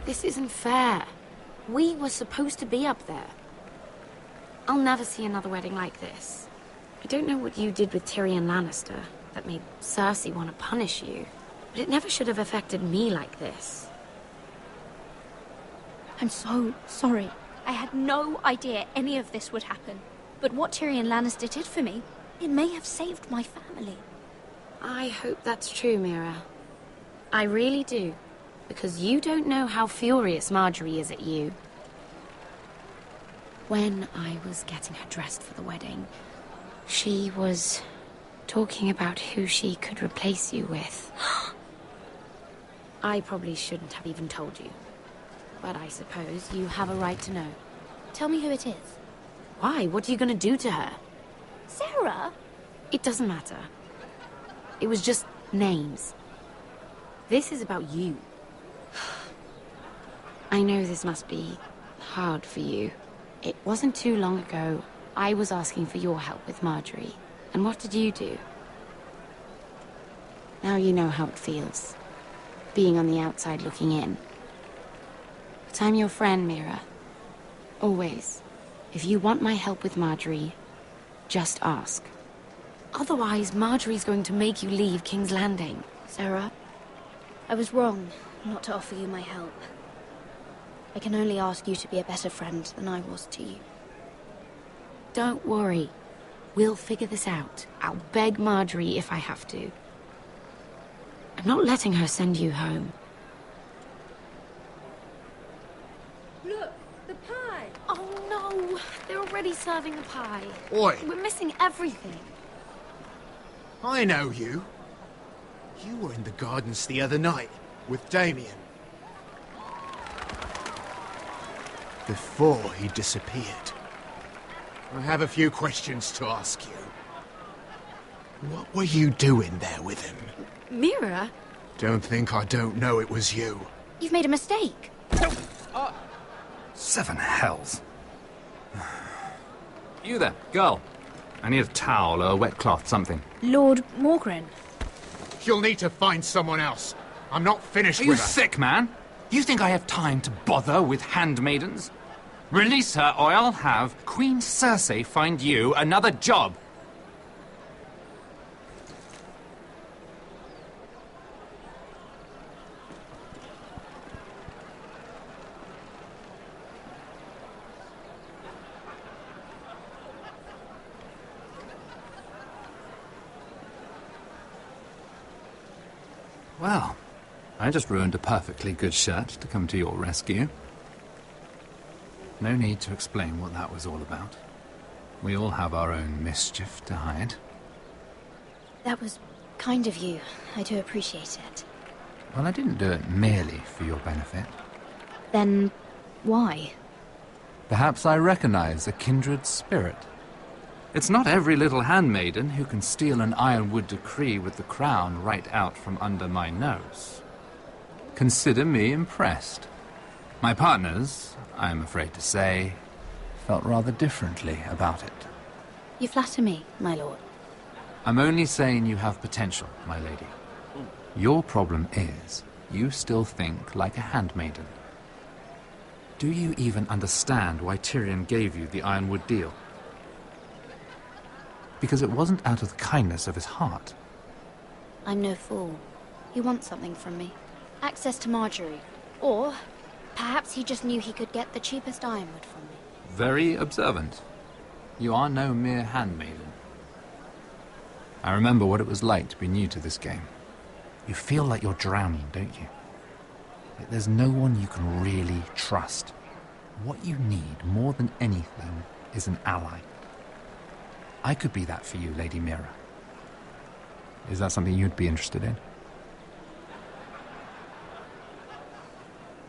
This isn't fair. We were supposed to be up there. I'll never see another wedding like this. I don't know what you did with Tyrion Lannister that made Cersei want to punish you, but it never should have affected me like this. I'm so sorry. I had no idea any of this would happen. But what Tyrion Lannister did for me, it may have saved my family. I hope that's true, Mira. I really do. Because you don't know how furious Marjorie is at you. When I was getting her dressed for the wedding, she was talking about who she could replace you with. I probably shouldn't have even told you. But I suppose you have a right to know. Tell me who it is. Why? What are you going to do to her? Sarah? It doesn't matter. It was just names. This is about you. I know this must be hard for you. It wasn't too long ago I was asking for your help with Marjorie. And what did you do? Now you know how it feels, being on the outside looking in. But I'm your friend, Mira. Always. If you want my help with Marjorie, just ask. Otherwise, Marjorie's going to make you leave King's Landing. Sarah, I was wrong not to offer you my help. I can only ask you to be a better friend than I was to you. Don't worry. We'll figure this out. I'll beg Marjorie if I have to. I'm not letting her send you home. Look, the pie! Oh no! They're already serving the pie. Oi! We're missing everything. I know you. You were in the gardens the other night with Damien. Before he disappeared. I have a few questions to ask you. What were you doing there with him? Mira? Don't think I don't know it was you. You've made a mistake. Seven hells. You there, girl. I need a towel or a wet cloth, something. Lord Morgren. You'll need to find someone else. I'm not finished Are you with her. sick, man? You think I have time to bother with handmaidens? Release her, or I'll have Queen Cersei find you another job. Well, I just ruined a perfectly good shirt to come to your rescue. No need to explain what that was all about. We all have our own mischief to hide. That was kind of you. I do appreciate it. Well, I didn't do it merely for your benefit. Then, why? Perhaps I recognize a kindred spirit. It's not every little handmaiden who can steal an ironwood decree with the crown right out from under my nose. Consider me impressed. My partners, I am afraid to say, felt rather differently about it. You flatter me, my lord. I'm only saying you have potential, my lady. Your problem is, you still think like a handmaiden. Do you even understand why Tyrion gave you the ironwood deal? Because it wasn't out of the kindness of his heart. I'm no fool. He wants something from me. Access to Marjorie. Or perhaps he just knew he could get the cheapest ironwood from me. Very observant. You are no mere handmaiden. I remember what it was like to be new to this game. You feel like you're drowning, don't you? Like there's no one you can really trust. What you need more than anything is an ally. I could be that for you, Lady Mira. Is that something you'd be interested in?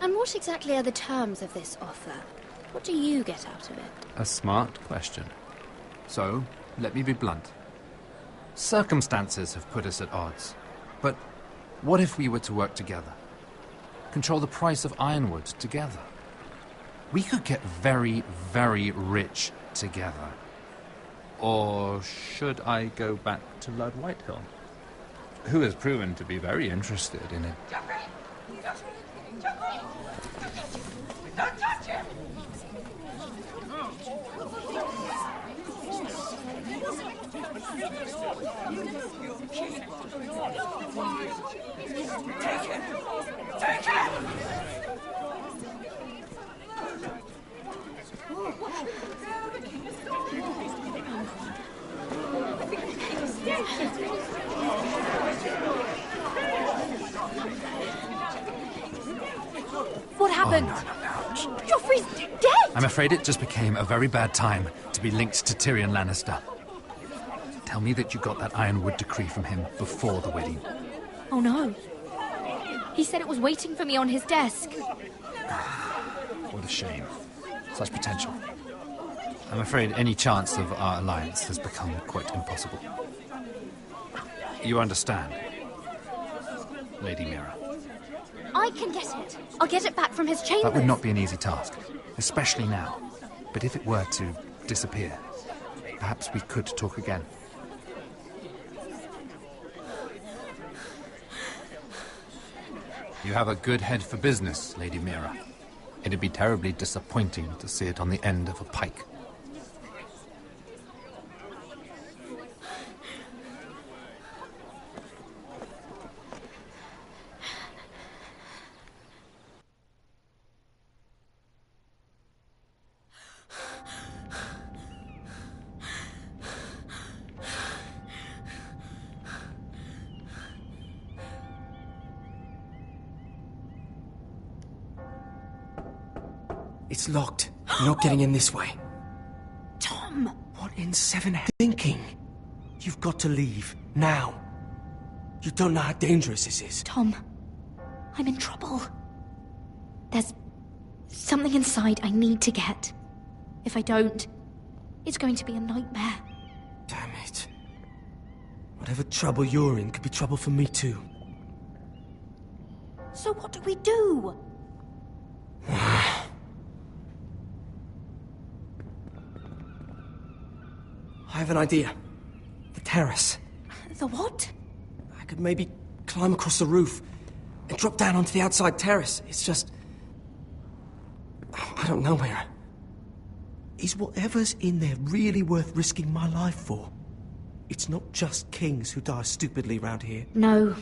And what exactly are the terms of this offer? What do you get out of it? A smart question. So, let me be blunt. Circumstances have put us at odds. But what if we were to work together? Control the price of ironwood together? We could get very, very rich together. Or should I go back to Lord Whitehill, who has proven to be very interested in it? Don't touch him! Take him! Take him! What happened? Oh, no. Joffrey's dead! I'm afraid it just became a very bad time to be linked to Tyrion Lannister. Tell me that you got that Ironwood decree from him before the wedding. Oh no. He said it was waiting for me on his desk. What a shame. Such potential. I'm afraid any chance of our alliance has become quite impossible. You understand, Lady Mira? I can get it. I'll get it back from his chambers. That would not be an easy task, especially now. But if it were to disappear, perhaps we could talk again. You have a good head for business, Lady Mira. It'd be terribly disappointing to see it on the end of a pike. It's locked. You're not getting in this way. Tom! What in seven thinking? You've got to leave. Now. You don't know how dangerous this is. Tom, I'm in trouble. There's something inside I need to get. If I don't, it's going to be a nightmare. Damn it. Whatever trouble you're in could be trouble for me too. So what do we do? I have an idea. The terrace. The what? I could maybe climb across the roof and drop down onto the outside terrace. It's just... I don't know, Mira. Is whatever's in there really worth risking my life for? It's not just kings who die stupidly around here. No,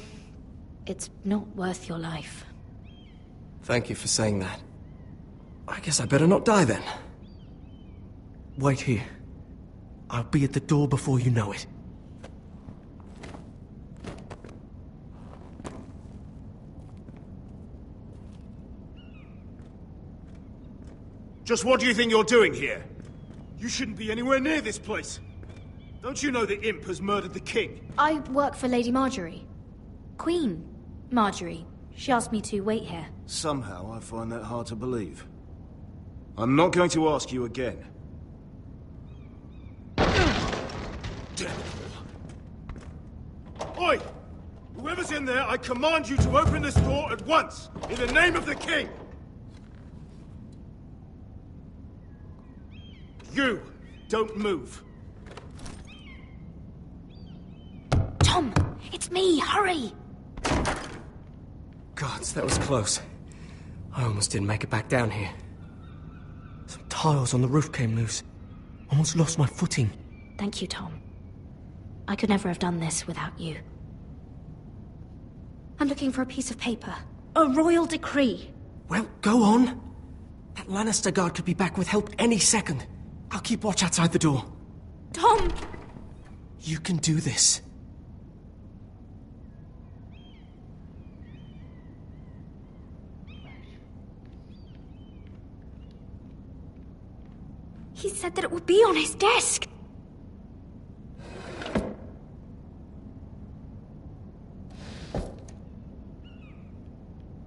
it's not worth your life. Thank you for saying that. I guess I better not die then. Wait here. I'll be at the door before you know it. Just what do you think you're doing here? You shouldn't be anywhere near this place. Don't you know the imp has murdered the king? I work for Lady Marjorie. Queen Marjorie. She asked me to wait here. Somehow I find that hard to believe. I'm not going to ask you again. Oi! Whoever's in there, I command you to open this door at once, in the name of the king! You don't move. Tom, it's me, hurry! Gods, that was close. I almost didn't make it back down here. Some tiles on the roof came loose. Almost lost my footing. Thank you, Tom. I could never have done this without you. I'm looking for a piece of paper. A royal decree. Well, go on. That Lannister guard could be back with help any second. I'll keep watch outside the door. Tom! You can do this. He said that it would be on his desk.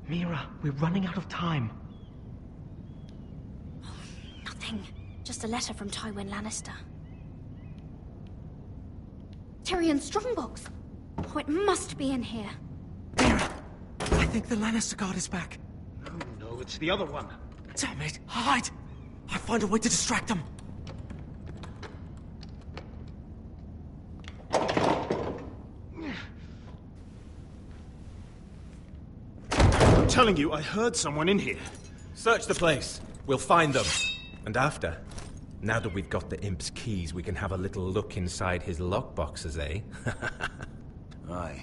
Mira, we're running out of time. Nothing. Just a letter from Tywin Lannister. Tyrion's strongbox. Oh, it must be in here. Mira, I think the Lannister guard is back. No, it's the other one. Damn it, hide! I'll find a way to distract them. telling you, I heard someone in here. Search the place. We'll find them. And after, now that we've got the imp's keys, we can have a little look inside his lockboxes, eh? Aye.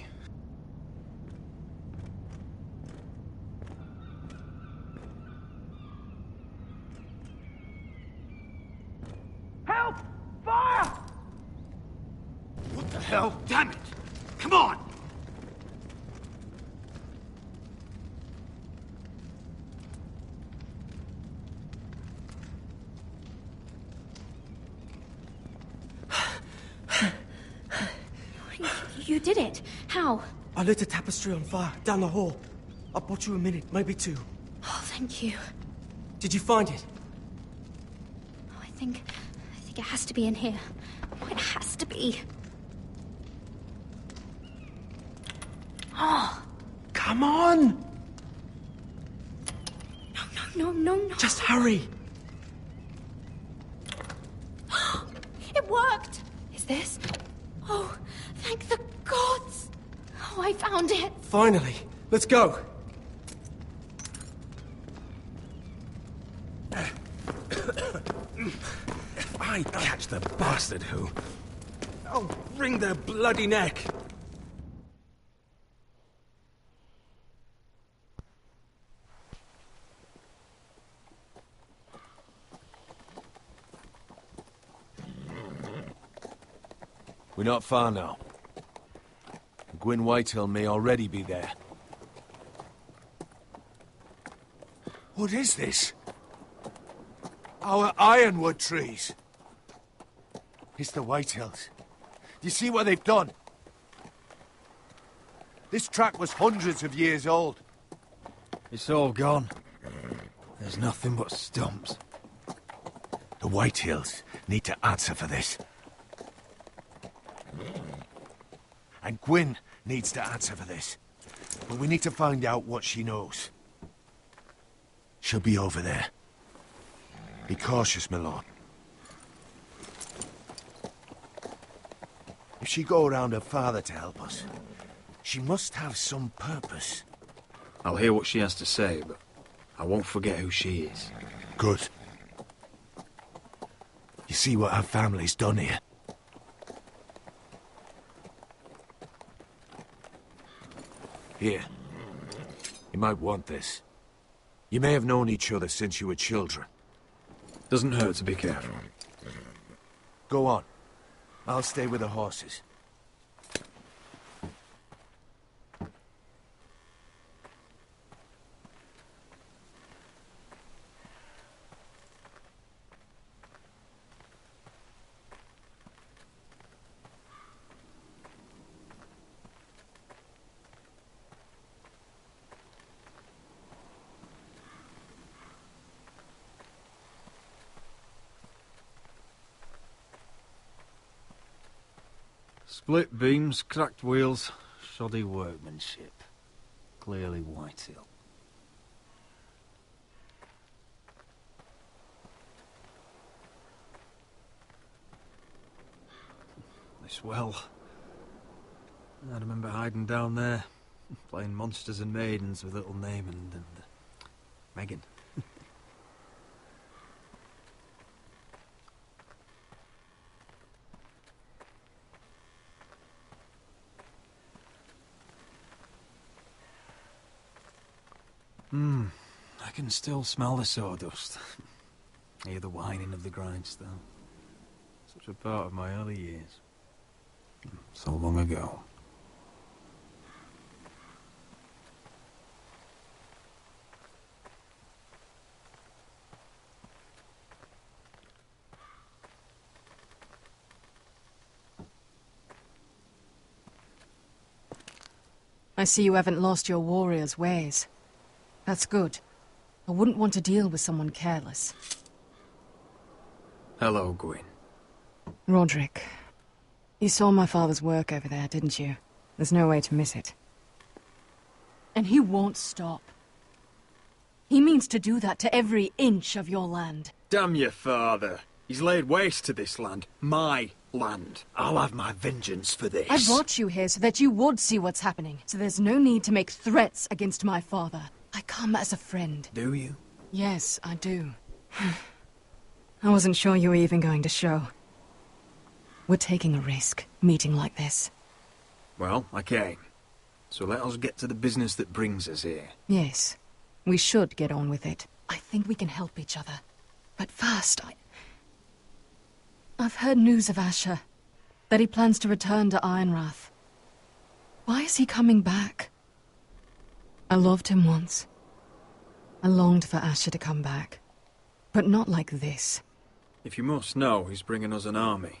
Help! Fire! What the hell? Damn it! Come on! You did it. How? I lit a tapestry on fire down the hall. I bought you a minute, maybe two. Oh, thank you. Did you find it? Oh, I think it has to be in here. Oh, it has to be. Oh. Come on! No. Just hurry. It worked! Is this? Oh, thank the gods! Oh, I found it! Finally. Let's go. If I catch the bastard who... I'll wring their bloody neck! We're not far now. Gwyn Whitehill may already be there. What is this? Our ironwood trees. It's the Whitehills. Do you see what they've done? This track was hundreds of years old. It's all gone. There's nothing but stumps. The Whitehills need to answer for this. And Gwyn needs to answer for this. But we need to find out what she knows. She'll be over there. Be cautious, my lord. If she go around her father to help us, she must have some purpose. I'll hear what she has to say, but I won't forget who she is. Good. You see what our family's done here? Here. You might want this. You may have known each other since you were children. Doesn't hurt to be careful. Go on. I'll stay with the horses. Split beams, cracked wheels, shoddy workmanship. Clearly Whitehill. This well. I remember hiding down there, playing monsters and maidens with little Naaman and Megan. I can still smell the sawdust. Hear the whining of the grindstone. Such a part of my early years. So long ago. I see you haven't lost your warrior's ways. That's good. I wouldn't want to deal with someone careless. Hello, Gwyn. Roderick. You saw my father's work over there, didn't you? There's no way to miss it. And he won't stop. He means to do that to every inch of your land. Damn your father. He's laid waste to this land. My land. I'll have my vengeance for this. I brought you here so that you would see what's happening. So there's no need to make threats against my father. I come as a friend. Do you? Yes, I do. I wasn't sure you were even going to show. We're taking a risk, meeting like this. Well, I came. So let us get to the business that brings us here. Yes, we should get on with it. I think we can help each other. But first, I've heard news of Asher. That he plans to return to Ironrath. Why is he coming back? I loved him once. I longed for Asher to come back. But not like this. If you must know, he's bringing us an army.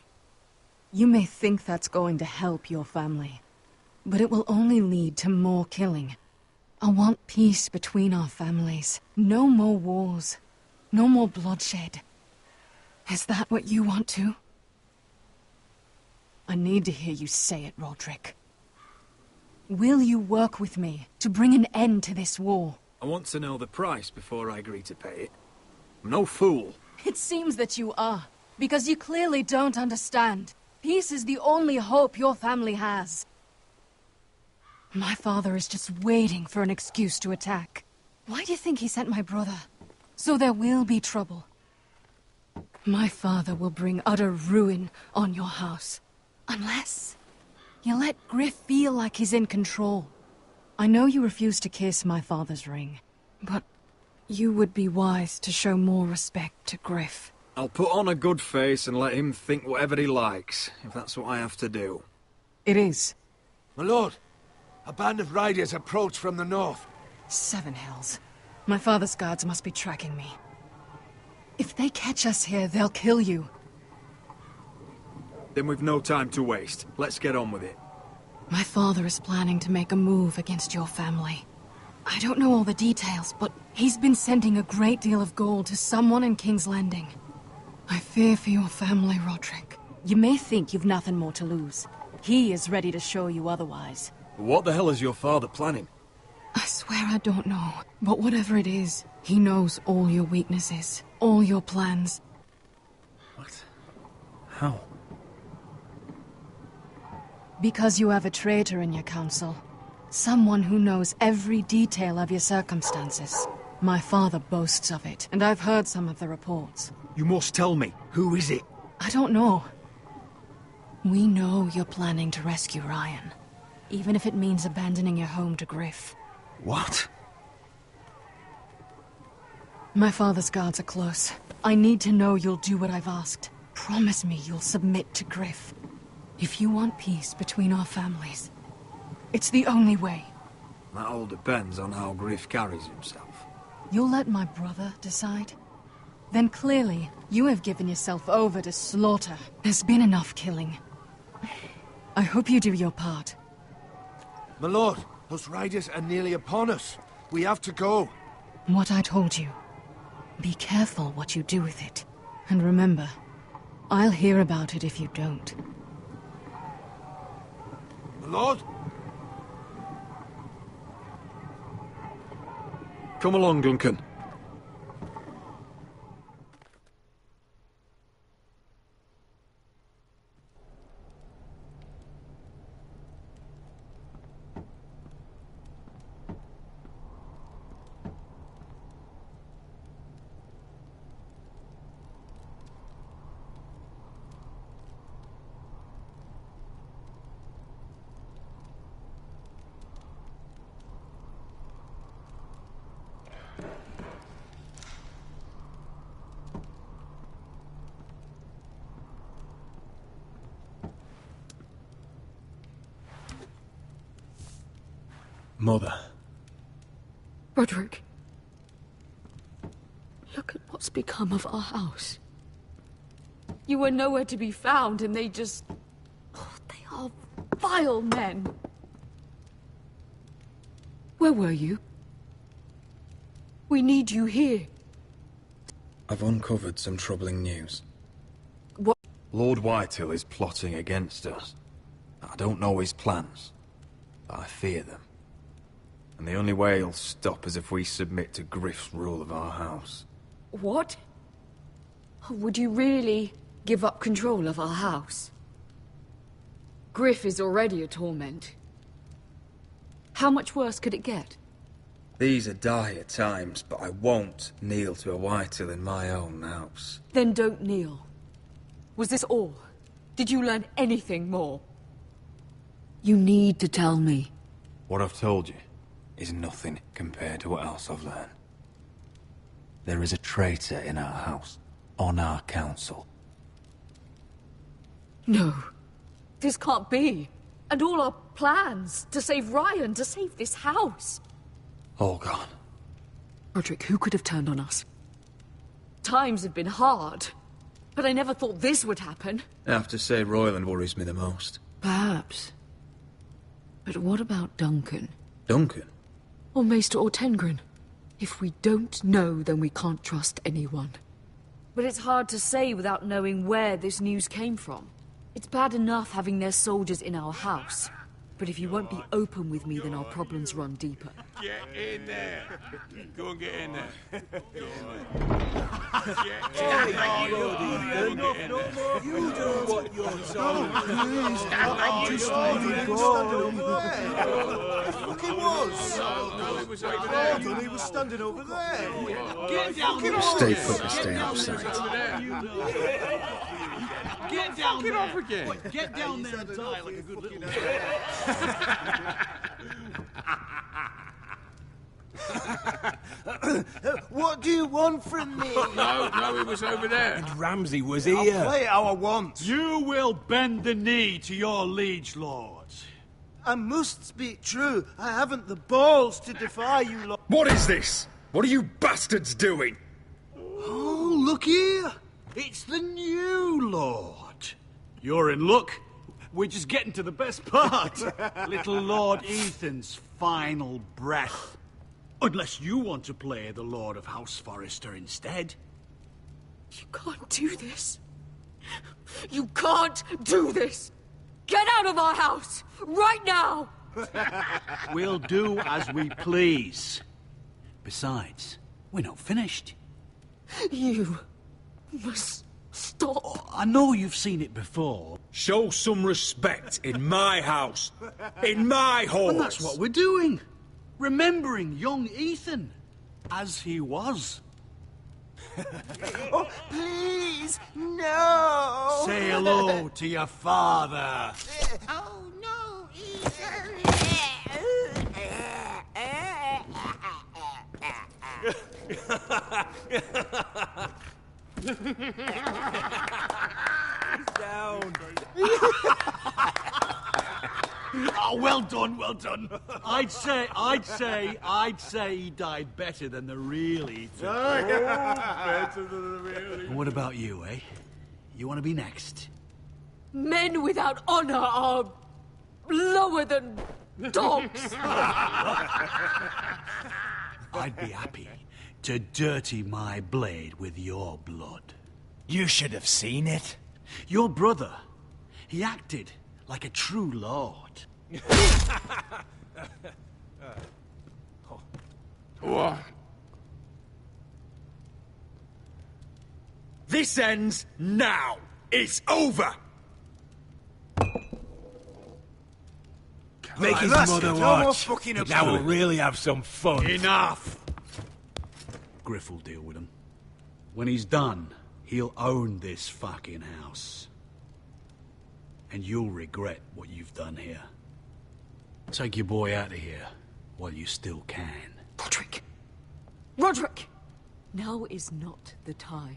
You may think that's going to help your family. But it will only lead to more killing. I want peace between our families. No more wars. No more bloodshed. Is that what you want too? I need to hear you say it, Roderick. Will you work with me to bring an end to this war? I want to know the price before I agree to pay it. I'm no fool. It seems that you are, because you clearly don't understand. Peace is the only hope your family has. My father is just waiting for an excuse to attack. Why do you think he sent my brother? So there will be trouble. My father will bring utter ruin on your house. Unless you let Griff feel like he's in control. I know you refuse to kiss my father's ring, but you would be wise to show more respect to Griff. I'll put on a good face and let him think whatever he likes, if that's what I have to do. It is. My lord, a band of riders approach from the north. 7 hells. My father's guards must be tracking me. If they catch us here, they'll kill you. Then we've no time to waste. Let's get on with it. My father is planning to make a move against your family. I don't know all the details, but he's been sending a great deal of gold to someone in King's Landing. I fear for your family, Roderick. You may think you've nothing more to lose. He is ready to show you otherwise. What the hell is your father planning? I swear I don't know, but whatever it is, he knows all your weaknesses, all your plans. What? How? Because you have a traitor in your council. Someone who knows every detail of your circumstances. My father boasts of it, and I've heard some of the reports. You must tell me. Who is it? I don't know. We know you're planning to rescue Ryan. Even if it means abandoning your home to Griff. What? My father's guards are close. I need to know you'll do what I've asked. Promise me you'll submit to Griff. If you want peace between our families, it's the only way. That all depends on how Griff carries himself. You'll let my brother decide? Then clearly, you have given yourself over to slaughter. There's been enough killing. I hope you do your part. My lord, those riders are nearly upon us. We have to go. What I told you. Be careful what you do with it. And remember, I'll hear about it if you don't. My lord? Come along, Duncan. Mother. Roderick. Look at what's become of our house. You were nowhere to be found, and they just... Oh, they are vile men. Where were you? We need you here. I've uncovered some troubling news. What? Lord Whitehill is plotting against us. I don't know his plans, but I fear them. And the only way he'll stop is if we submit to Griff's rule of our house. What? Would you really give up control of our house? Griff is already a torment. How much worse could it get? These are dire times, but I won't kneel to a Whitehall in my own house. Then don't kneel. Was this all? Did you learn anything more? You need to tell me. What I've told you is nothing compared to what else I've learned. There is a traitor in our house, on our council. No. This can't be. And all our plans to save Ryan, to save this house. All gone. Roderick, who could have turned on us? Times have been hard, but I never thought this would happen. I have to say Royland worries me the most. Perhaps. But what about Duncan? Duncan? Or Maester or Tengrin? If we don't know, then we can't trust anyone. But it's hard to say without knowing where this news came from. It's bad enough having their soldiers in our house. But if you won't be open with me, then our problems run deeper. Get in there. Go and get in there. Get in there. You do what you're told. Fucking was. He was standing over there. Get down there. Stay put and stay outside. Get down there. Off again. Get down there and die like a good little What do you want from me? No, he was over there. And Ramsay was I'll here. play it how I want. You will bend the knee to your liege lord. I must speak true. I haven't the balls to defy you lot. What is this? What are you bastards doing? Oh, look here. It's the new lord. You're in luck. We're just getting to the best part. Little Lord Ethan's final breath. Unless you want to play the Lord of House Forrester instead. You can't do this. You can't do this. Get out of our house, right now! We'll do as we please. Besides, we're not finished. You must stop. Oh, I know you've seen it before. Show some respect in my house. In my halls. And that's what we're doing. Remembering young Ethan. As he was. Oh, please, no! Say hello to your father. Oh, no, Ethan! Down. Oh, well done, well done. I'd say he died better than the real Ethan. Better than the real Ethan. What about you, eh? You want to be next? Men without honor are lower than dogs. I'd be happy to dirty my blade with your blood. You should have seen it. Your brother, he acted like a true lord. What? This ends now. It's over. Make his mother watch. Now we'll really have some fun. Enough! Griff will deal with him. When he's done, he'll own this fucking house. And you'll regret what you've done here. Take your boy out of here while you still can. Roderick! Roderick! Now is not the time.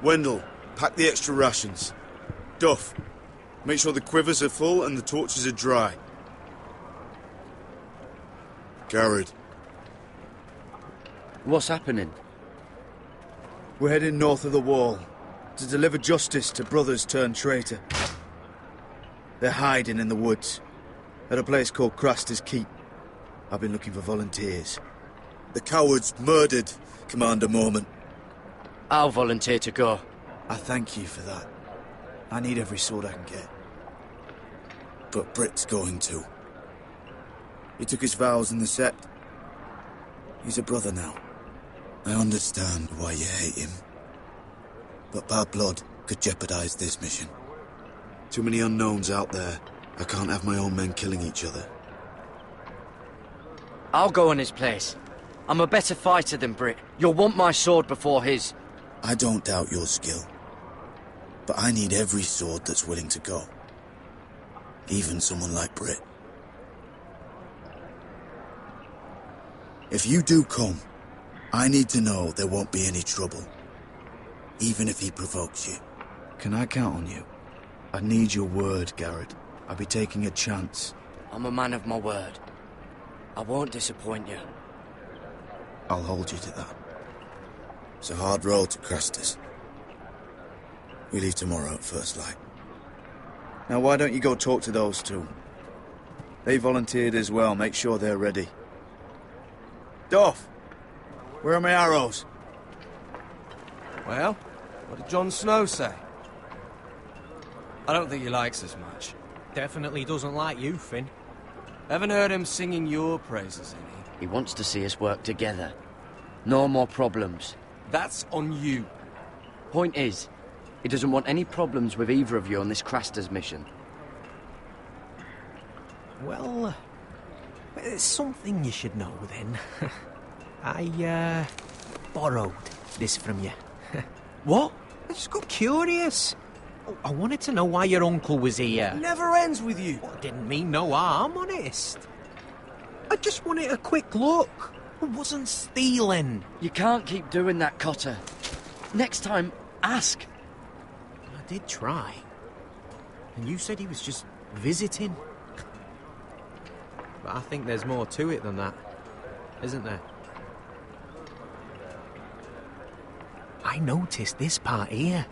Wendell, pack the extra rations. Duff, make sure the quivers are full and the torches are dry. Garrett. What's happening? We're heading north of the wall to deliver justice to brothers turned traitor. They're hiding in the woods at a place called Craster's Keep. I've been looking for volunteers. The cowards murdered Commander Mormon. I'll volunteer to go. I thank you for that. I need every sword I can get. But Britt's going too. He took his vows in the Sept. He's a brother now. I understand why you hate him. But bad blood could jeopardize this mission. Too many unknowns out there. I can't have my own men killing each other. I'll go in his place. I'm a better fighter than Britt. You'll want my sword before his. I don't doubt your skill. But I need every sword that's willing to go. Even someone like Britt. If you do come, I need to know there won't be any trouble. Even if he provokes you. Can I count on you? I need your word, Garrett. I'll be taking a chance. I'm a man of my word. I won't disappoint you. I'll hold you to that. It's a hard road to Crastus. We leave tomorrow at first light. Now why don't you go talk to those two? They volunteered as well. Make sure they're ready. Doff! Where are my arrows? Well, what did Jon Snow say? I don't think he likes us much. Definitely doesn't like you, Finn. Haven't heard him singing your praises any. He wants to see us work together. No more problems. That's on you. Point is, he doesn't want any problems with either of you on this Crastus mission. Well, it's something you should know then. I, borrowed this from you. What? I just got curious. I wanted to know why your uncle was here. Never ends with you. I didn't mean no harm, honest. I just wanted a quick look. I wasn't stealing. You can't keep doing that, Cotter. Next time, ask. I did try. And you said he was just visiting. But I think there's more to it than that, isn't there? I noticed this part here.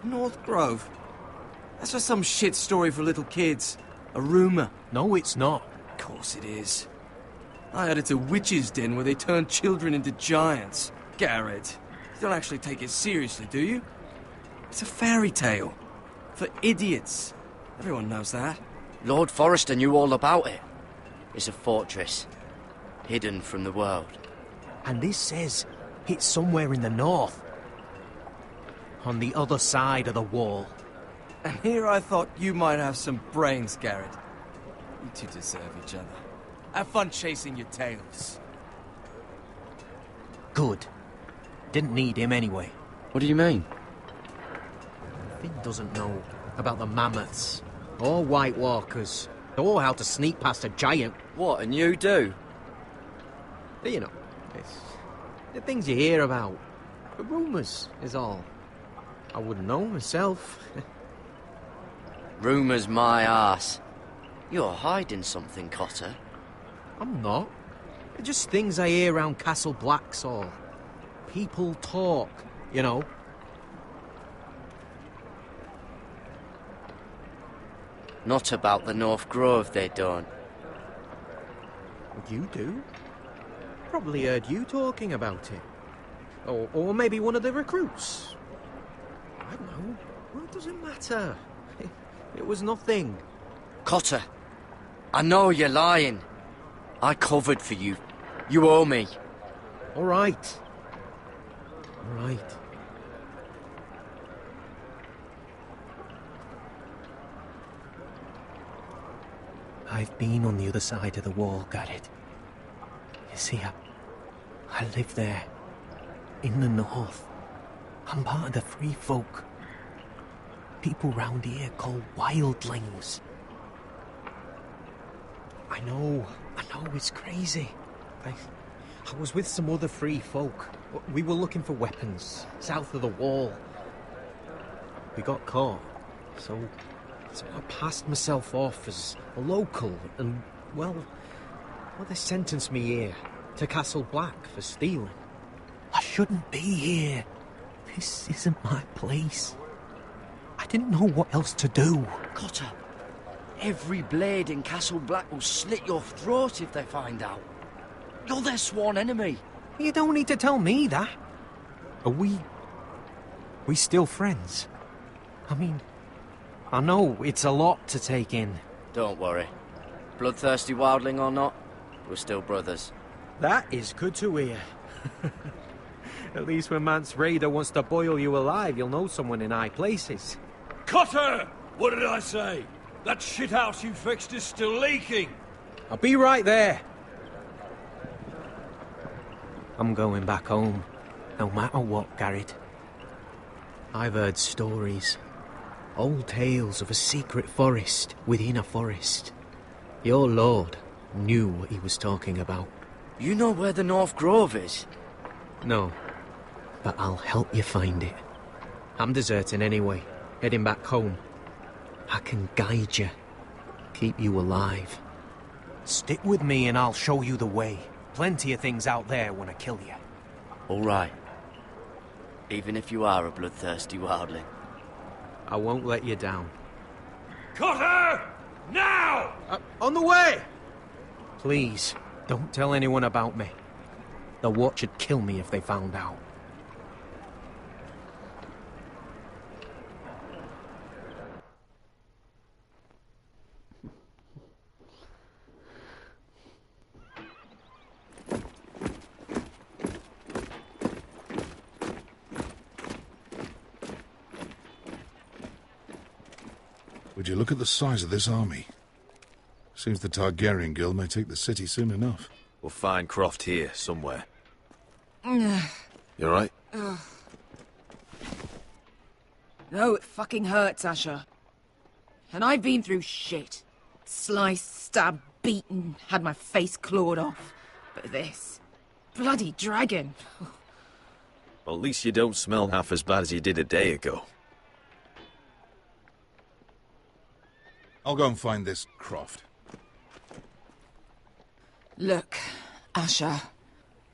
North Grove? That's just some shit story for little kids. A rumour. No, it's not. Of course it is. I heard it's a witch's den where they turn children into giants. Garrett, you don't actually take it seriously, do you? It's a fairy tale. For idiots. Everyone knows that. Lord Forrester knew all about it. It's a fortress. Hidden from the world. And this says it's somewhere in the north. On the other side of the wall. And here I thought you might have some brains, Garrett. You two deserve each other. Have fun chasing your tails. Good. Didn't need him anyway. What do you mean? Finn doesn't know about the mammoths, or White Walkers, or how to sneak past a giant. What, and you do? You know, it's the things you hear about. The rumours is all. I wouldn't know myself. Rumours my arse. You're hiding something, Cotter. I'm not. They're just things I hear around Castle Black's all. People talk, you know. Not about the North Grove, they don't. You do? Probably heard you talking about it. Or maybe one of the recruits. I don't know. Well, it doesn't matter. It was nothing. Cotter, I know you're lying. I covered for you. You owe me. All right. All right. I've been on the other side of the wall, Garrett. You see, I live there. In the north. I'm part of the free folk. People round here call wildlings. I know it's crazy. I was with some other free folk. We were looking for weapons, south of the wall. We got caught, so I passed myself off as a local, and, well, they sentenced me here, to Castle Black, for stealing. I shouldn't be here. This isn't my place. I didn't know what else to do. Cotter, every blade in Castle Black will slit your throat if they find out. You're their sworn enemy. You don't need to tell me that. Are we We still friends? I mean, I know it's a lot to take in. Don't worry. Bloodthirsty wildling or not, we're still brothers. That is good to hear. At least when Mance Raider wants to boil you alive, you'll know someone in high places. Cutter! What did I say? That shithouse you fixed is still leaking! I'll be right there. I'm going back home, no matter what, Garrett. I've heard stories. Old tales of a secret forest within a forest. Your lord knew what he was talking about. You know where the North Grove is? No, but I'll help you find it. I'm deserting anyway, heading back home. I can guide you, keep you alive. Stick with me and I'll show you the way. Plenty of things out there want to kill you. All right. Even if you are a bloodthirsty wildling. I won't let you down. Cutter! Now! On the way! Please, don't tell anyone about me. The Watch would kill me if they found out. Would you look at the size of this army? Seems the Targaryen Guild may take the city soon enough. We'll find Croft here, somewhere. You alright? No, it fucking hurts, Asher. And I've been through shit. Sliced, stabbed, beaten, had my face clawed off. But this... bloody dragon. Well, at least you don't smell half as bad as you did a day ago. I'll go and find this Croft. Look, Asher.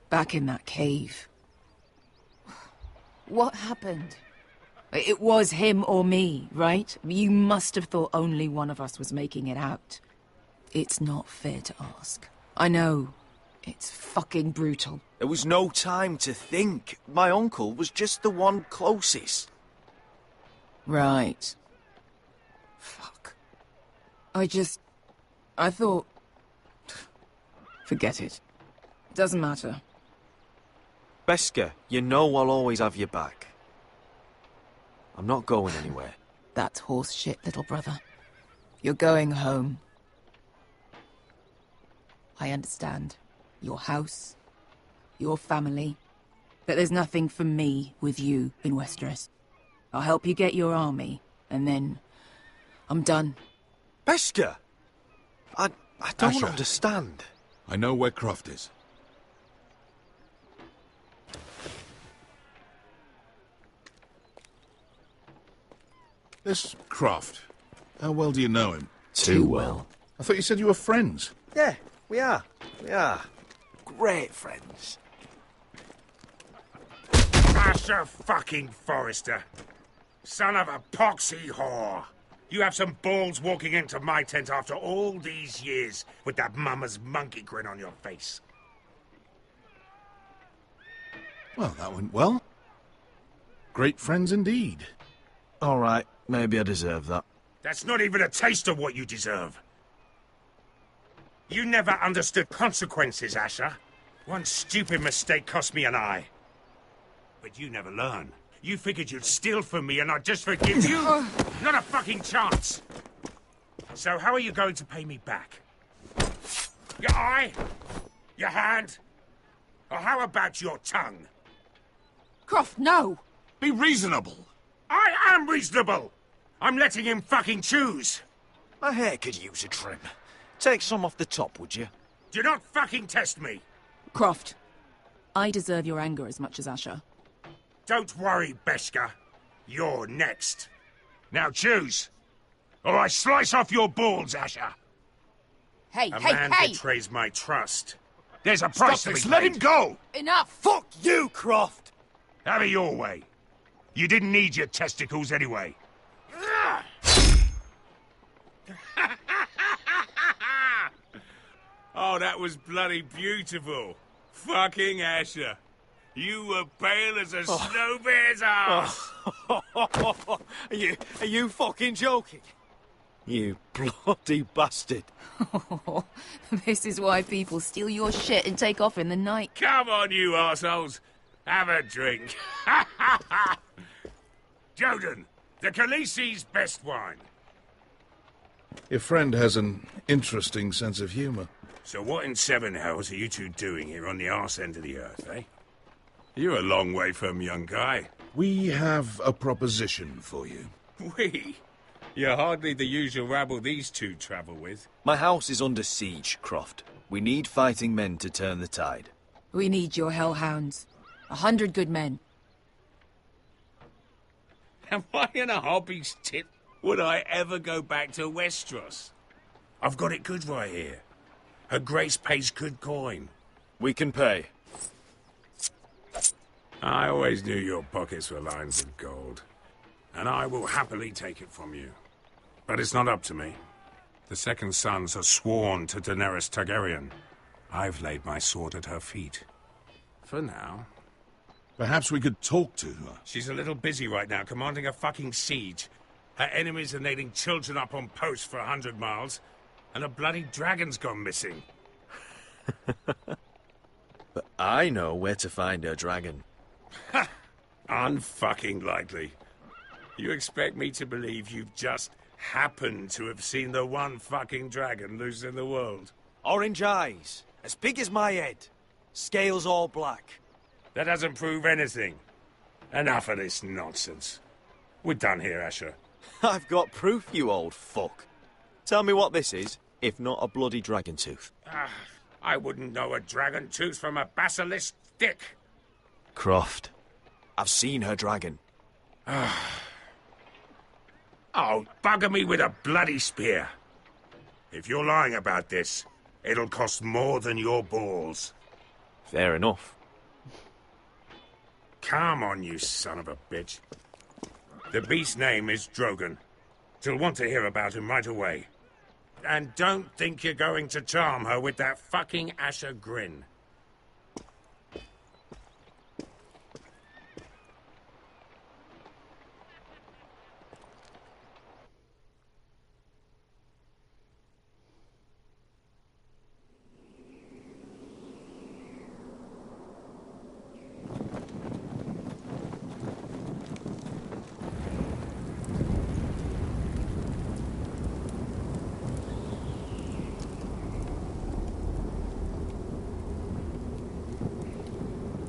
Back in that cave. What happened? It was him or me, right? You must have thought only one of us was making it out. It's not fair to ask. I know. It's fucking brutal. There was no time to think. My uncle was just the one closest. Right. Fuck. I thought... Forget it. Doesn't matter. Beskha, you know I'll always have your back. I'm not going anywhere. That's horse shit, little brother. You're going home. I understand. Your house, your family. But there's nothing for me with you in Westeros. I'll help you get your army, and then... I'm done. Beskha! I don't Asher. understand. I know where Croft is. This Croft, how well do you know him? Too well. I thought you said you were friends. Yeah, we are. We are. Great friends. Asher fucking Forrester. Son of a poxy whore. You have some balls walking into my tent after all these years with that mama's monkey grin on your face. Well, that went well. Great friends indeed. All right, maybe I deserve that. That's not even a taste of what you deserve. You never understood consequences, Asher. One stupid mistake cost me an eye. But you never learn. You figured you'd steal from me and I'd just forgive you? Not a fucking chance! So how are you going to pay me back? Your eye? Your hand? Or how about your tongue? Croft, no! Be reasonable. I am reasonable! I'm letting him fucking choose. My hair could use a trim. Take some off the top, would you? Do not fucking test me! Croft, I deserve your anger as much as Asher. Don't worry, Beskha. You're next. Now choose, or I slice off your balls, Asher. Hey, A hey, man hey! betrays my trust. There's a price to be paid. Let him go! Enough! Fuck you, Croft! Have it your way. You didn't need your testicles anyway. Oh, that was bloody beautiful. Fucking Asher. You were pale as a snow bear's ass. Are you fucking joking? You bloody bastard. This is why people steal your shit and take off in the night. Come on, you arseholes. Have a drink. Joden, the Khaleesi's best wine. Your friend has an interesting sense of humour. So what in seven hells are you two doing here on the arse end of the earth, eh? You're a long way from, young guy. We have a proposition for you. We? You're hardly the usual rabble these two travel with. My house is under siege, Croft. We need fighting men to turn the tide. We need your hellhounds. 100 good men. Am I in a hobby's tit? Would I ever go back to Westeros? I've got it good right here. Her Grace pays good coin. We can pay. I always knew your pockets were lines of gold. And I will happily take it from you. But it's not up to me. The second sons are sworn to Daenerys Targaryen. I've laid my sword at her feet. For now. Perhaps we could talk to her. She's a little busy right now, commanding a fucking siege. Her enemies are nailing children up on posts for 100 miles, and a bloody dragon's gone missing. But I know where to find her dragon. Ha! Unfucking likely. You expect me to believe you've just happened to have seen the one fucking dragon loose in the world? Orange eyes, as big as my head. Scales all black. That doesn't prove anything. Enough of this nonsense. We're done here, Asher. I've got proof, you old fuck. Tell me what this is, if not a bloody dragon tooth. I wouldn't know a dragon tooth from a basilisk stick. Croft, I've seen her dragon. Oh, bugger me with a bloody spear. If you're lying about this, it'll cost more than your balls. Fair enough. Come on, you son of a bitch. The beast's name is Drogon. She'll want to hear about him right away. And don't think you're going to charm her with that fucking Asher grin.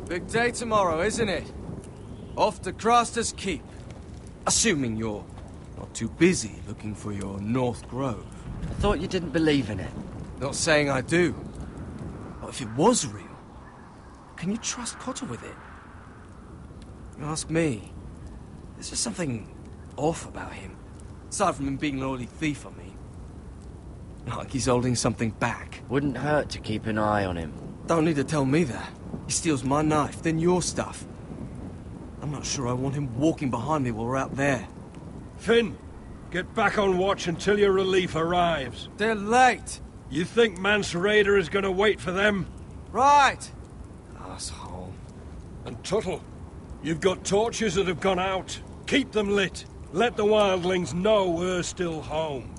Big day tomorrow, isn't it? Off to Craster's Keep. Assuming you're not too busy looking for your North Grove. I thought you didn't believe in it. Not saying I do. But if it was real, can you trust Cotter with it? You ask me, there's just something off about him. Aside from him being an oily thief, I mean. Like he's holding something back. Wouldn't hurt to keep an eye on him. Don't need to tell me that. He steals my knife, then your stuff. I'm not sure I want him walking behind me while we're out there. Finn, get back on watch until your relief arrives. They're late. You think Mance Rayder is going to wait for them? Right. Asshole. And Tuttle, you've got torches that have gone out. Keep them lit. Let the wildlings know we're still home.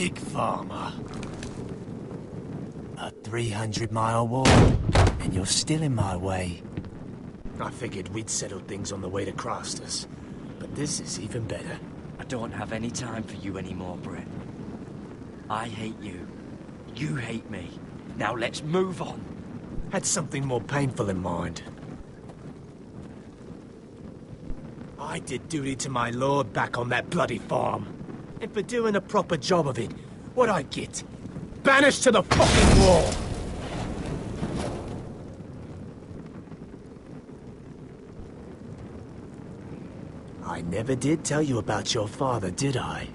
pig farmer. A 300-mile war, and you're still in my way. I figured we'd settled things on the way to Crostas, but this is even better. I don't have any time for you anymore, Brett. I hate you. You hate me. Now let's move on. Had something more painful in mind. I did duty to my lord back on that bloody farm. And for doing a proper job of it, what'd I get? Banished to the fucking wall! I never did tell you about your father, did I?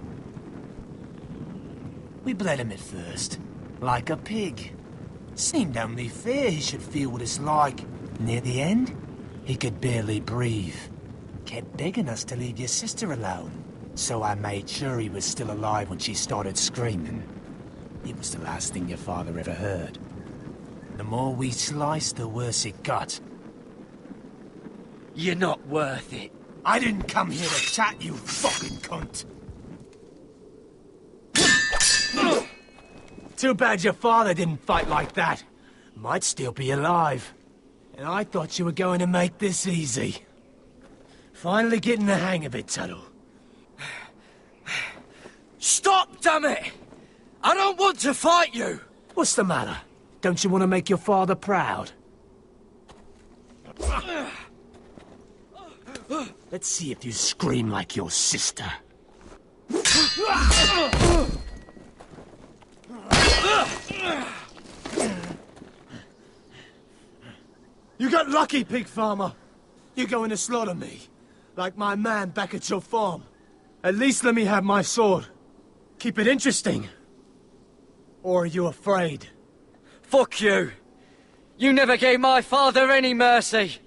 We bled him at first, like a pig. Seemed only fair he should feel what it's like. Near the end, he could barely breathe. Kept begging us to leave your sister alone. So I made sure he was still alive when she started screaming. It was the last thing your father ever heard. The more we sliced, the worse it got. You're not worth it. I didn't come here to chat, you fucking cunt. Too bad your father didn't fight like that. Might still be alive. And I thought you were going to make this easy. Finally getting the hang of it, Tuttle. Stop, damn it! I don't want to fight you! What's the matter? Don't you want to make your father proud? Let's see if you scream like your sister. You got lucky, pig farmer. You're going to slaughter me, like my man back at your farm. At least let me have my sword. Keep it interesting. Or are you afraid? Fuck you! You never gave my father any mercy!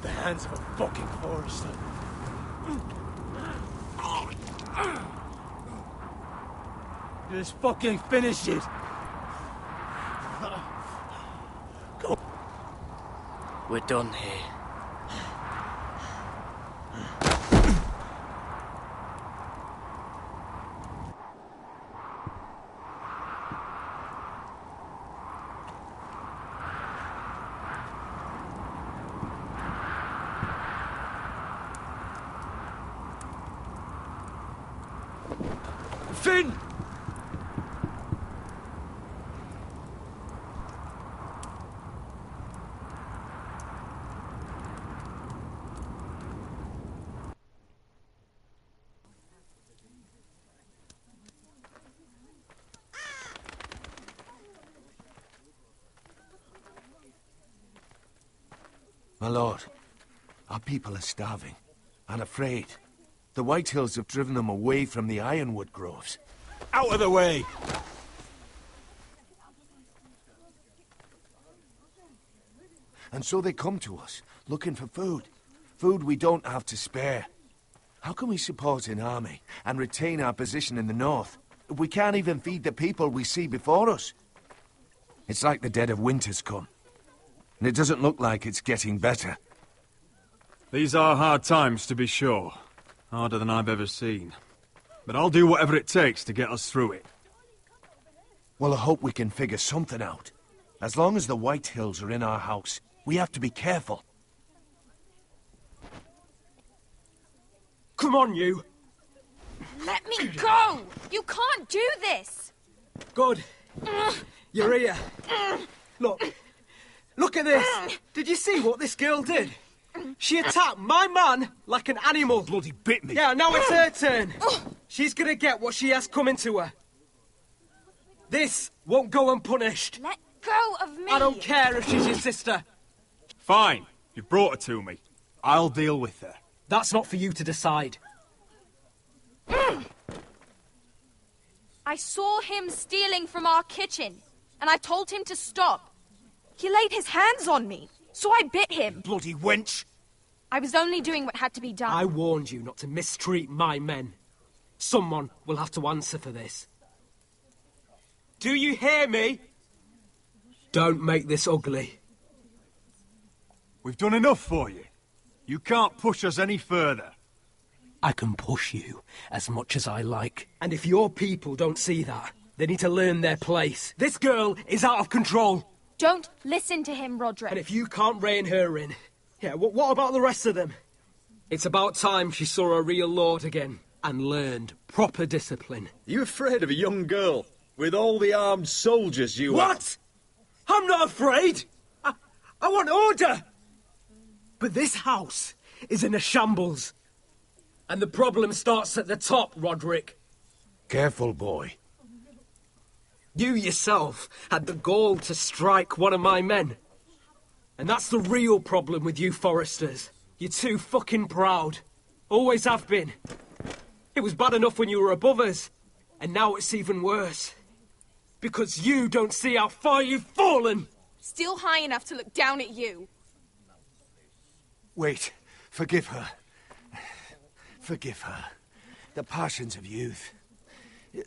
Hands of a fucking forester. Just fucking finish it. Go. We're done here. Finn! My lord, our people are starving and afraid. The White Hills have driven them away from the ironwood groves. Out of the way! And so they come to us, looking for food. Food we don't have to spare. How can we support an army and retain our position in the north We can't even feed the people we see before us. It's like the dead of winter's come. And it doesn't look like it's getting better. These are hard times, to be sure. Harder than I've ever seen. But I'll do whatever it takes to get us through it. Well, I hope we can figure something out. As long as the White Hills are in our house, we have to be careful. Come on, you! Let me go! You can't do this! Good. You're here. Look at this! Did you see what this girl did? She attacked my man like an animal. Bloody bit me. Yeah, now it's her turn. She's gonna get what she has coming to her. This won't go unpunished. Let go of me! I don't care if she's your sister. Fine. You brought her to me. I'll deal with her. That's not for you to decide. I saw him stealing from our kitchen, and I told him to stop. He laid his hands on me, so I bit him. Bloody wench! I was only doing what had to be done. I warned you not to mistreat my men. Someone will have to answer for this. Do you hear me? Don't make this ugly. We've done enough for you. You can't push us any further. I can push you as much as I like. And if your people don't see that, they need to learn their place. This girl is out of control. Don't listen to him, Roderick. And if you can't rein her in, yeah, what about the rest of them? It's about time she saw a real lord again and learned proper discipline. You afraid of a young girl with all the armed soldiers you have? What? I'm not afraid. I want order. But this house is in a shambles. And the problem starts at the top, Roderick. Careful, boy. You yourself had the gall to strike one of my men. And that's the real problem with you Foresters. You're too fucking proud. Always have been. It was bad enough when you were above us. And now it's even worse. Because you don't see how far you've fallen. Still high enough to look down at you. Wait. Forgive her. Forgive her. The passions of youth.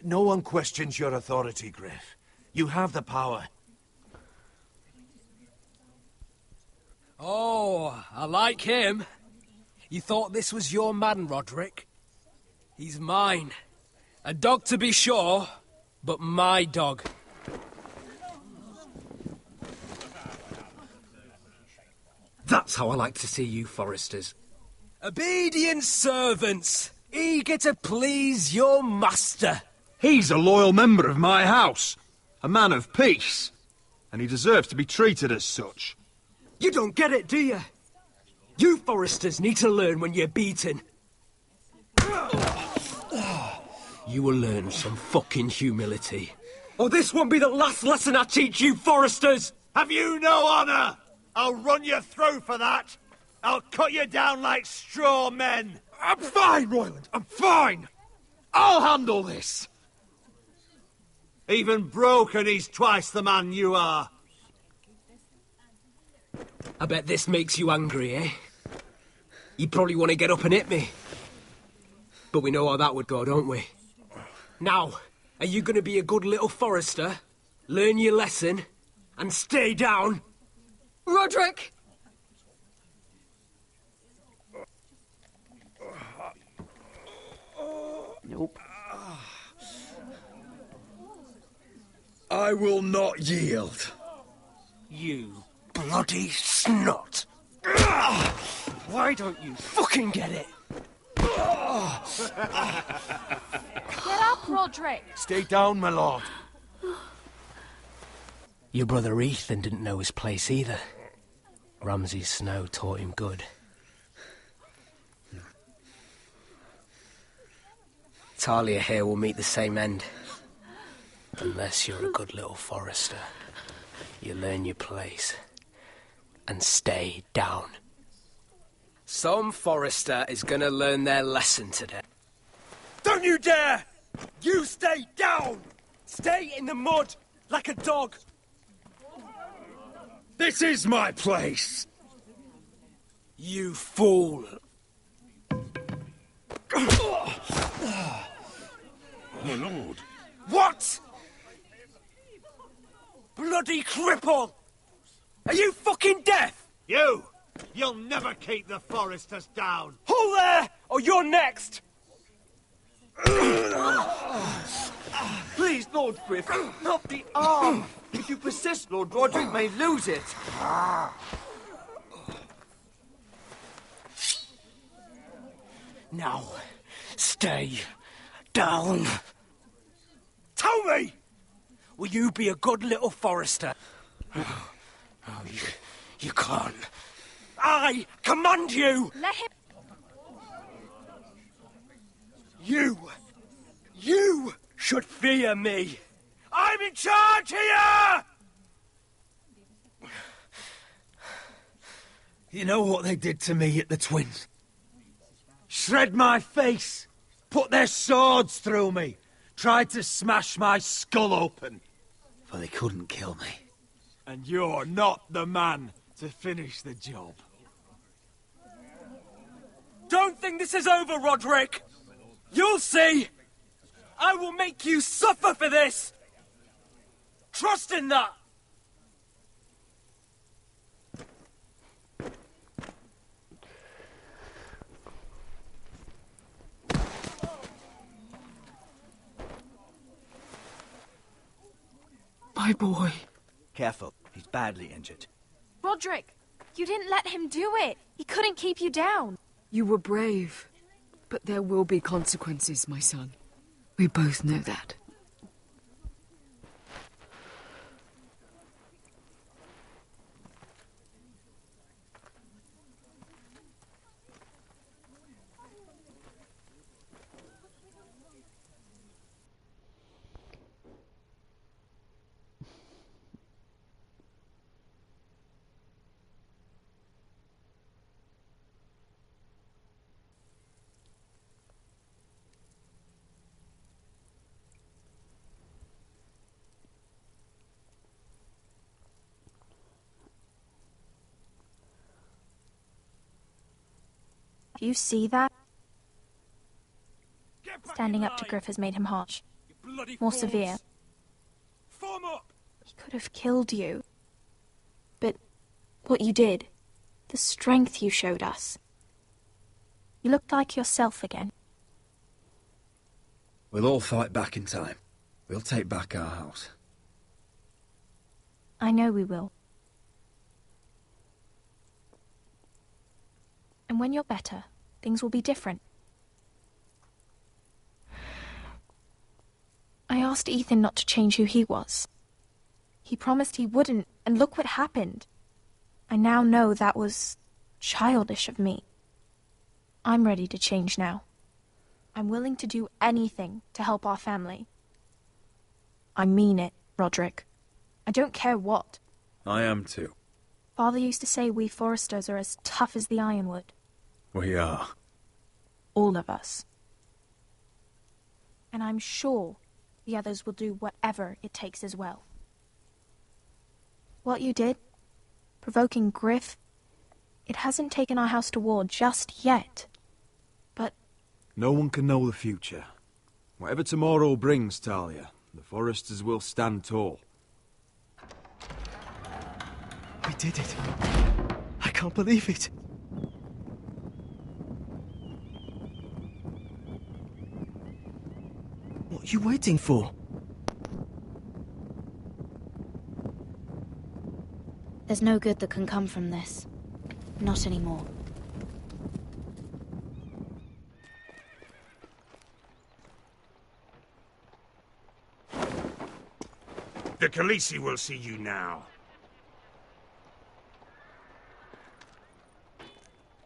No one questions your authority, Griff. You have the power. Oh, I like him. You thought this was your man, Roderick? He's mine. A dog to be sure, but my dog. That's how I like to see you, Foresters. Obedient servants, eager to please your master. He's a loyal member of my house. A man of peace. And he deserves to be treated as such. You don't get it, do you? You Foresters need to learn when you're beaten. You will learn some fucking humility. Or this won't be the last lesson I teach you, Foresters! Have you no honor? I'll run your throat for that! I'll cut you down like straw men! I'm fine, Royland, I'm fine! I'll handle this! Even broken, he's twice the man you are. I bet this makes you angry, eh? You probably want to get up and hit me. But we know how that would go, don't we? Now, are you going to be a good little Forester, learn your lesson, and stay down? Roderick! Nope. I will not yield. You bloody snot! Why don't you fucking get it? Get up, Roderick! Stay down, my lord. Your brother Ethan didn't know his place either. Ramsay's snow taught him good. Talia here will meet the same end. Unless you're a good little Forester. You learn your place. And stay down. Some Forester is gonna learn their lesson today. Don't you dare! You stay down! Stay in the mud, like a dog! This is my place! You fool! My lord, What? Bloody cripple! Are you fucking deaf? You'll never keep the Foresters down! Hold there, or you're next! Please, Lord Griff, not the arm! If you persist, Lord Roderick may lose it. Now, stay down. Tell me! Will you be a good little Forester? Oh, you can't. I command you! Let him... You should fear me. I'm in charge here! You know what they did to me at the Twins? Shred my face, put their swords through me, tried to smash my skull open. But they couldn't kill me. And you're not the man to finish the job. Don't think this is over, Roderick! You'll see! I will make you suffer for this! Trust in that! My boy. Careful, he's badly injured. Roderick, you didn't let him do it. He couldn't keep you down. You were brave. But there will be consequences, my son. We both know that. Do you see that? Standing up to Griff has made him harsh. More severe. Form up! He could have killed you. But what you did, the strength you showed us. You looked like yourself again. We'll all fight back in time. We'll take back our house. I know we will. And when you're better, things will be different. I asked Ethan not to change who he was. He promised he wouldn't, and look what happened. I now know that was childish of me. I'm ready to change now. I'm willing to do anything to help our family. I mean it, Roderick. I don't care what. I am too. Father used to say we Foresters are as tough as the ironwood. We are. All of us. And I'm sure the others will do whatever it takes as well. What you did, provoking Griff, it hasn't taken our house to war just yet. But... No one can know the future. Whatever tomorrow brings, Talia, the Foresters will stand tall. We did it. I can't believe it. What are you waiting for? There's no good that can come from this. Not anymore. The Khaleesi will see you now.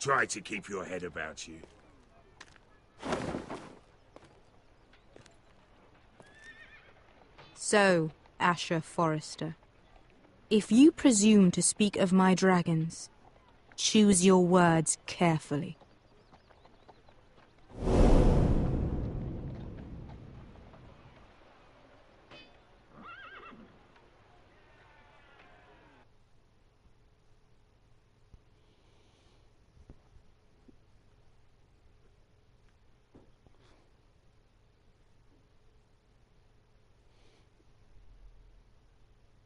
Try to keep your head about you. So, Asher Forrester, if you presume to speak of my dragons, choose your words carefully.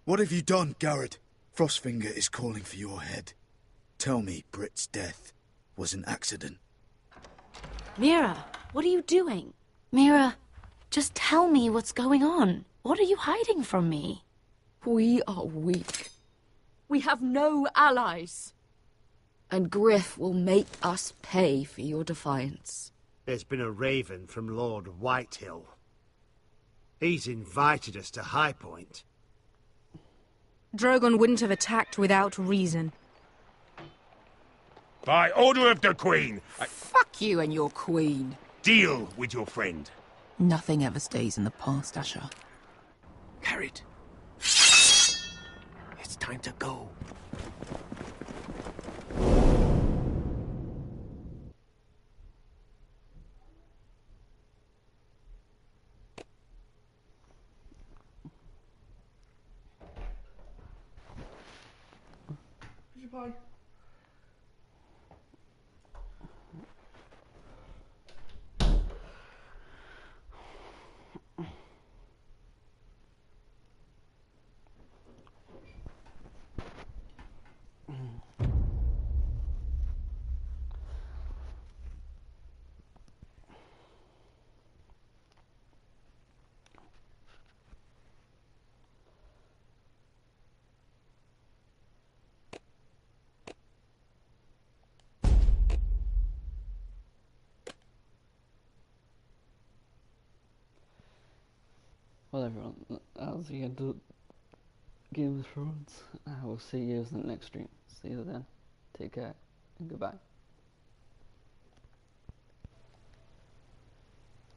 What have you done, Garrett? Frostfinger is calling for your head. Tell me Britt's death was an accident. Mira, what are you doing? Mira, just tell me what's going on. What are you hiding from me? We are weak. We have no allies. And Griff will make us pay for your defiance. There's been a raven from Lord Whitehill. He's invited us to High Point. Drogon wouldn't have attacked without reason. By order of the Queen, Fuck you and your queen. deal with your friend. Nothing ever stays in the past, Asher. Carried. It's time to go. Bye. Well, everyone, that was the end of Game of Thrones. I will see you in the next stream. See you then. Take care and goodbye.